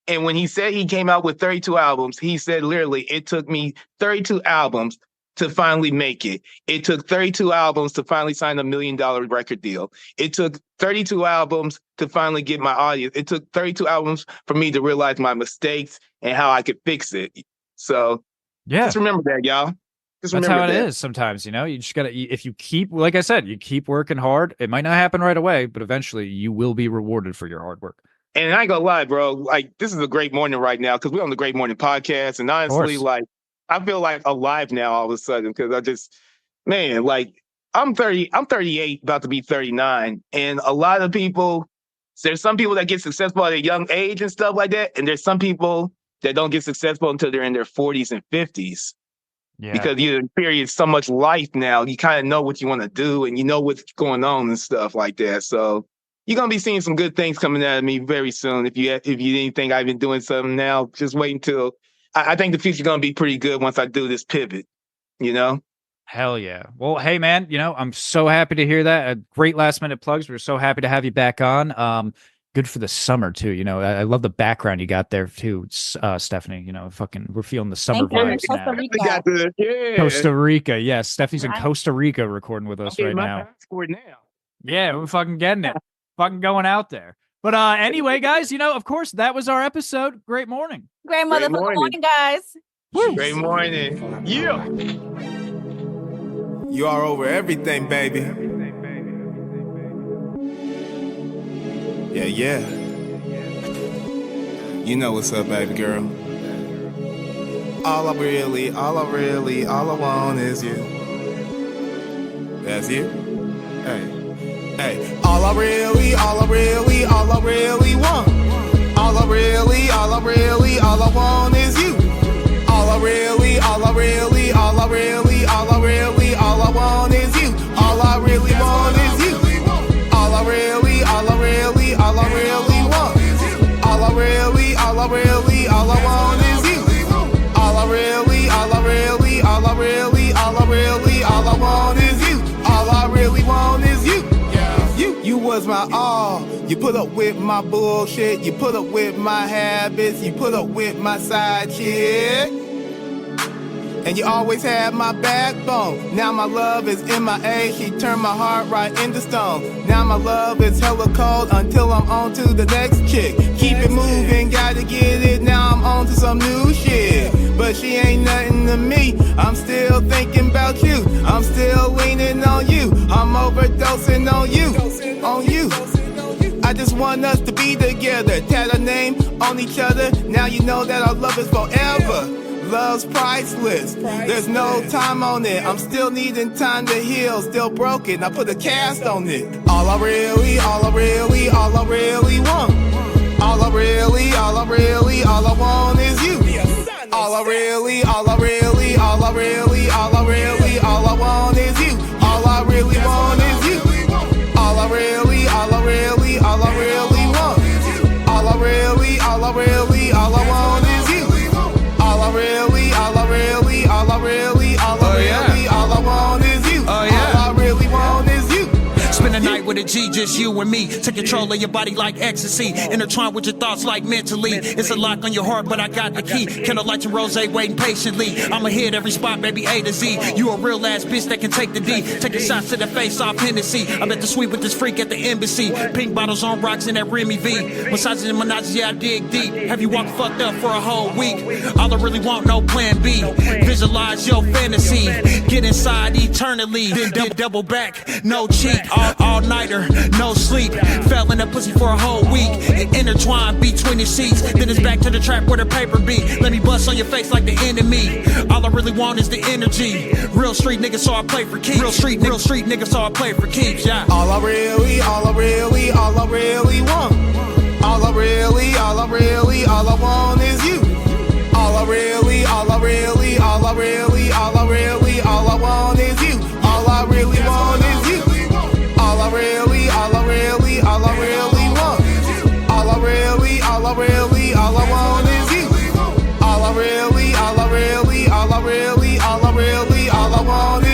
And when he said he came out with 32 albums, he said literally, it took me 32 albums to finally make it. It took 32 albums to finally sign a $1 million record deal. It took 32 albums to finally get my audience. It took 32 albums for me to realize my mistakes and how I could fix it. So yeah, just remember that, y'all. That's how it is sometimes, you just gotta, if you keep, like I said, you keep working hard. It might not happen right away, but eventually you will be rewarded for your hard work. And I ain't gonna lie, bro, like this is a great morning right now because we're on the Great Morning Podcast. And honestly, like I feel like alive now all of a sudden because I just, man, like I'm 38, about to be 39. And a lot of people, there's some people that get successful at a young age and stuff like that. And there's some people that don't get successful until they're in their 40s and 50s. Yeah. Because you experience so much life now, you kind of know what you want to do and you know what's going on and stuff like that. So you're going to be seeing some good things coming out of me very soon. If you didn't think I've been doing something now, just wait until I think the future's going to be pretty good once I do this pivot, Hell yeah. Well, hey, man, I'm so happy to hear that. Great last minute plugs. We're so happy to have you back on. Good for the summer, too. I love the background you got there, too, Stephanie. We're feeling the summer vibes Costa now. Rica. Costa Rica, yes. Stephanie's in Costa Rica recording with us right now. Passport now. Yeah, we're fucking getting it. Fucking going out there. But anyway, guys, of course, that was our episode. Great morning. Great motherfucking morning, guys. Great morning. Yeah. You are over everything, baby. Yeah, yeah. You know what's up, baby girl. All I want is you. That's you. Hey, hey. All I really want. All I want is you. All I really want is you. All I really want is you. All I really want. All I want is you. All I really want is you. You was my all. You put up with my bullshit. You put up with my habits. You put up with my side chick. And you always had my backbone. Now my love is MIA. She turned my heart right into stone. Now my love is hella cold until I'm on to the next chick. Keep it moving, gotta get it. Now I'm on to some new shit. But she ain't nothing to me. I'm still thinking about you. I'm still leaning on you. I'm overdosing on you. On you. I just want us to be together. Tat our name on each other. Now you know that our love is forever. Love's priceless. There's no time on it. I'm still needing time to heal. Still broken. I put a cast on it. All I really want. All I want is you. All I really want is you. All I really want is you. All I really want. All I really want is you. All I really want is you. All I really want is you. Spend a night with a G, just you and me. Take control of your body like ecstasy. Intertwine with your thoughts like mentally. It's a lock on your heart, but I got the key. Candlelight and rose waiting patiently. I'ma hit every spot, baby, A to Z. You a real ass bitch that can take the D. Taking shots to the face off Hennessy. I'm at the suite with this freak at the embassy. Pink bottles on rocks in that Remy V. Massages and menages, yeah, I dig deep. Have you walked fucked up for a whole week? All I really want, no plan B. Visualize your fantasy. Get inside eternally. Then double back, no cheat. All-nighter, no sleep. Fell in that pussy for a whole week. It intertwined between the sheets. Then it's back to the trap where the paper be. Let me bust on your face like the enemy. All I really want is the energy. Real street nigga, so I play for keeps. Real street nigga, so I play for keeps. Yeah. All I really want. All I want is you. All I really want is you. All I really want is you. All I really want. All I want is you. All I want